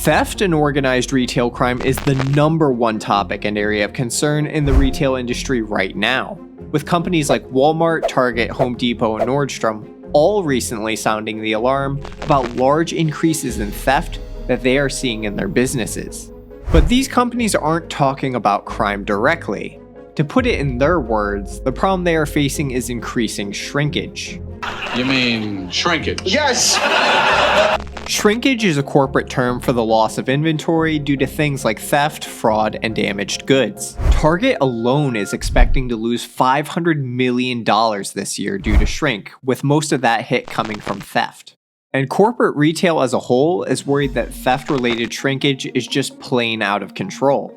Theft and organized retail crime is the #1 topic and area of concern in the retail industry right now, with companies like Walmart, Target, Home Depot, and Nordstrom all recently sounding the alarm about large increases in theft that they are seeing in their businesses. But these companies aren't talking about crime directly. To put it in their words, the problem they are facing is increasing shrinkage. You mean shrinkage? Yes! Shrinkage is a corporate term for the loss of inventory due to things like theft, fraud, and damaged goods. Target alone is expecting to lose $500 million this year due to shrink, with most of that hit coming from theft. And corporate retail as a whole is worried that theft-related shrinkage is just plain out of control.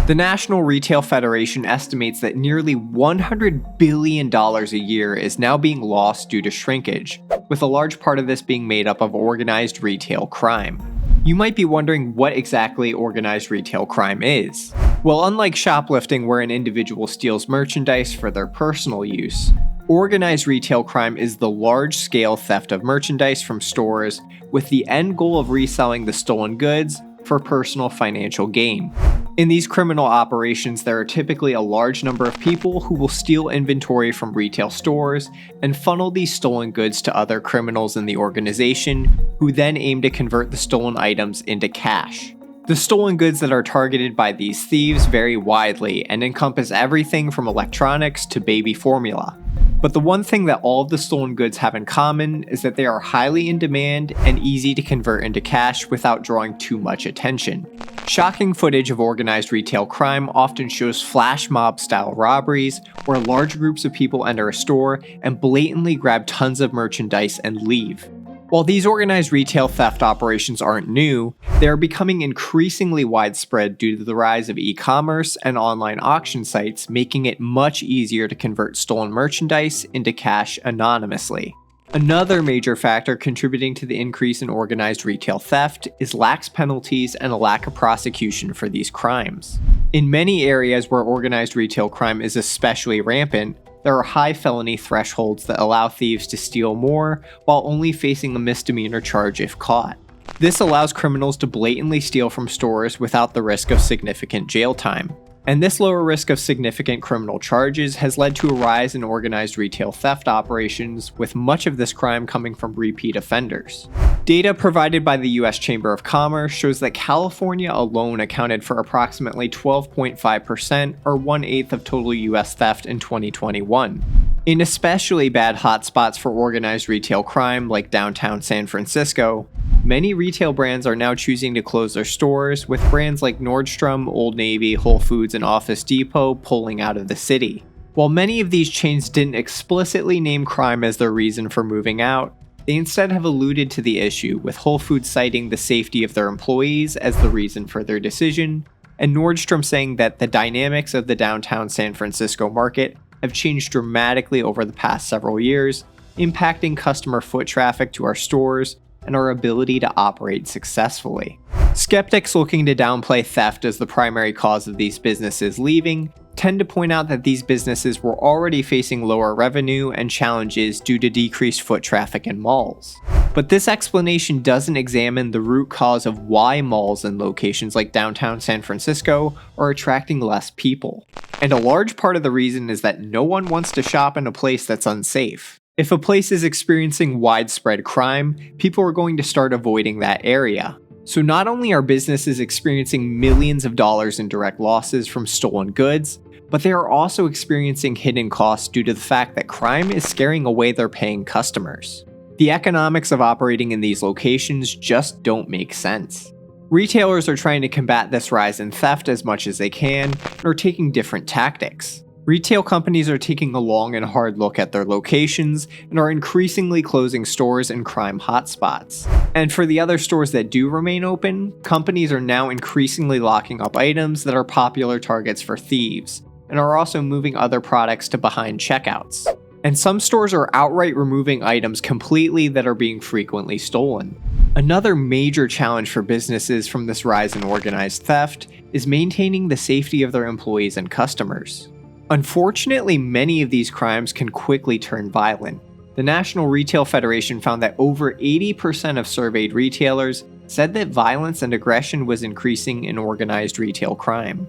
The National Retail Federation estimates that nearly $100 billion a year is now being lost due to shrinkage, with a large part of this being made up of organized retail crime. You might be wondering what exactly organized retail crime is. Well, unlike shoplifting where an individual steals merchandise for their personal use, organized retail crime is the large-scale theft of merchandise from stores with the end goal of reselling the stolen goods for personal financial gain. In these criminal operations, there are typically a large number of people who will steal inventory from retail stores and funnel these stolen goods to other criminals in the organization, who then aim to convert the stolen items into cash. The stolen goods that are targeted by these thieves vary widely and encompass everything from electronics to baby formula. But the one thing that all of the stolen goods have in common is that they are highly in demand and easy to convert into cash without drawing too much attention. Shocking footage of organized retail crime often shows flash mob style robberies where large groups of people enter a store and blatantly grab tons of merchandise and leave. While these organized retail theft operations aren't new, they are becoming increasingly widespread due to the rise of e-commerce and online auction sites, making it much easier to convert stolen merchandise into cash anonymously. Another major factor contributing to the increase in organized retail theft is lax penalties and a lack of prosecution for these crimes. In many areas where organized retail crime is especially rampant, there are high felony thresholds that allow thieves to steal more while only facing a misdemeanor charge if caught. This allows criminals to blatantly steal from stores without the risk of significant jail time. And this lower risk of significant criminal charges has led to a rise in organized retail theft operations, with much of this crime coming from repeat offenders. Data provided by the US Chamber of Commerce shows that California alone accounted for approximately 12.5% or 1/8 of total US theft in 2021. In especially bad hotspots for organized retail crime like downtown San Francisco, many retail brands are now choosing to close their stores, with brands like Nordstrom, Old Navy, Whole Foods, and Office Depot pulling out of the city. While many of these chains didn't explicitly name crime as their reason for moving out, they instead have alluded to the issue, with Whole Foods citing the safety of their employees as the reason for their decision, and Nordstrom saying that the dynamics of the downtown San Francisco market have changed dramatically over the past several years, impacting customer foot traffic to our stores and our ability to operate successfully. Skeptics looking to downplay theft as the primary cause of these businesses leaving tend to point out that these businesses were already facing lower revenue and challenges due to decreased foot traffic in malls. But this explanation doesn't examine the root cause of why malls in locations like downtown San Francisco are attracting less people. And a large part of the reason is that no one wants to shop in a place that's unsafe. If a place is experiencing widespread crime, people are going to start avoiding that area. So not only are businesses experiencing millions of dollars in direct losses from stolen goods, but they are also experiencing hidden costs due to the fact that crime is scaring away their paying customers. The economics of operating in these locations just don't make sense. Retailers are trying to combat this rise in theft as much as they can and are taking different tactics. Retail companies are taking a long and hard look at their locations and are increasingly closing stores in crime hotspots. And for the other stores that do remain open, companies are now increasingly locking up items that are popular targets for thieves, and are also moving other products to behind checkouts. And some stores are outright removing items completely that are being frequently stolen. Another major challenge for businesses from this rise in organized theft is maintaining the safety of their employees and customers. Unfortunately, many of these crimes can quickly turn violent. The National Retail Federation found that over 80% of surveyed retailers said that violence and aggression was increasing in organized retail crime.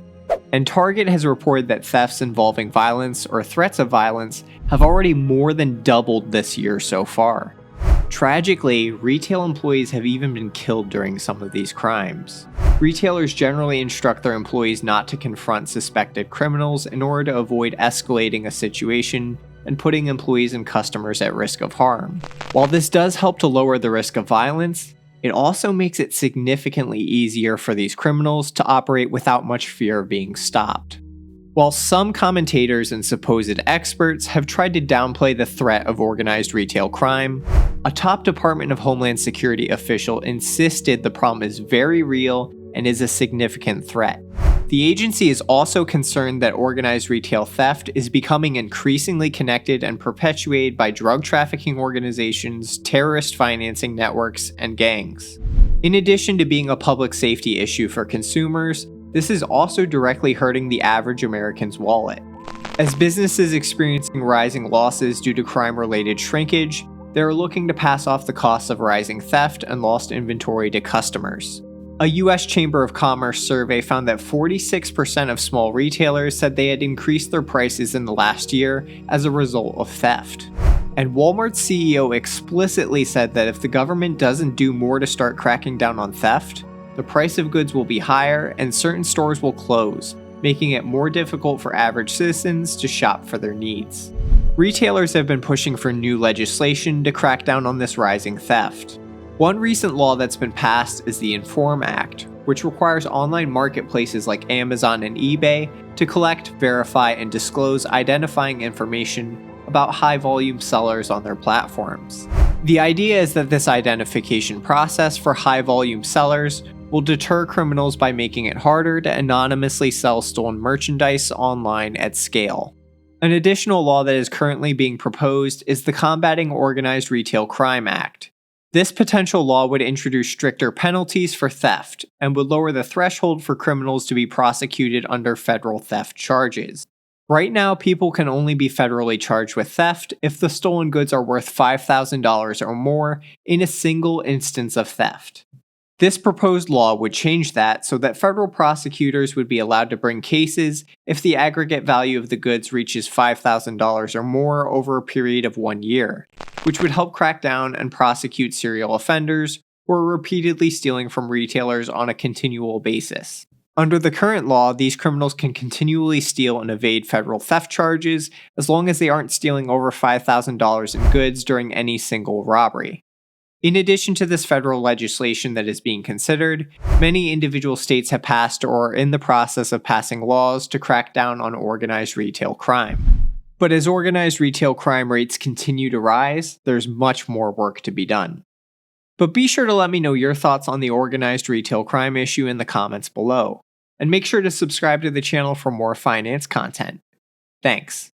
And Target has reported that thefts involving violence or threats of violence have already more than doubled this year so far. Tragically, retail employees have even been killed during some of these crimes. Retailers generally instruct their employees not to confront suspected criminals in order to avoid escalating a situation and putting employees and customers at risk of harm. While this does help to lower the risk of violence, it also makes it significantly easier for these criminals to operate without much fear of being stopped. While some commentators and supposed experts have tried to downplay the threat of organized retail crime, a top Department of Homeland Security official insisted the problem is very real and is a significant threat. The agency is also concerned that organized retail theft is becoming increasingly connected and perpetuated by drug trafficking organizations, terrorist financing networks, and gangs. In addition to being a public safety issue for consumers, this is also directly hurting the average American's wallet. As businesses experiencing rising losses due to crime-related shrinkage, they are looking to pass off the costs of rising theft and lost inventory to customers. A U.S. Chamber of Commerce survey found that 46% of small retailers said they had increased their prices in the last year as a result of theft. And Walmart's CEO explicitly said that if the government doesn't do more to start cracking down on theft, the price of goods will be higher and certain stores will close, making it more difficult for average citizens to shop for their needs. Retailers have been pushing for new legislation to crack down on this rising theft. One recent law that's been passed is the Inform Act, which requires online marketplaces like Amazon and eBay to collect, verify, and disclose identifying information about high-volume sellers on their platforms. The idea is that this identification process for high-volume sellers will deter criminals by making it harder to anonymously sell stolen merchandise online at scale. An additional law that is currently being proposed is the Combating Organized Retail Crime Act. This potential law would introduce stricter penalties for theft and would lower the threshold for criminals to be prosecuted under federal theft charges. Right now, people can only be federally charged with theft if the stolen goods are worth $5,000 or more in a single instance of theft. This proposed law would change that so that federal prosecutors would be allowed to bring cases if the aggregate value of the goods reaches $5,000 or more over a period of 1 year, which would help crack down and prosecute serial offenders who are repeatedly stealing from retailers on a continual basis. Under the current law, these criminals can continually steal and evade federal theft charges as long as they aren't stealing over $5,000 in goods during any single robbery. In addition to this federal legislation that is being considered, many individual states have passed or are in the process of passing laws to crack down on organized retail crime. But as organized retail crime rates continue to rise, there's much more work to be done. But be sure to let me know your thoughts on the organized retail crime issue in the comments below, and make sure to subscribe to the channel for more finance content. Thanks.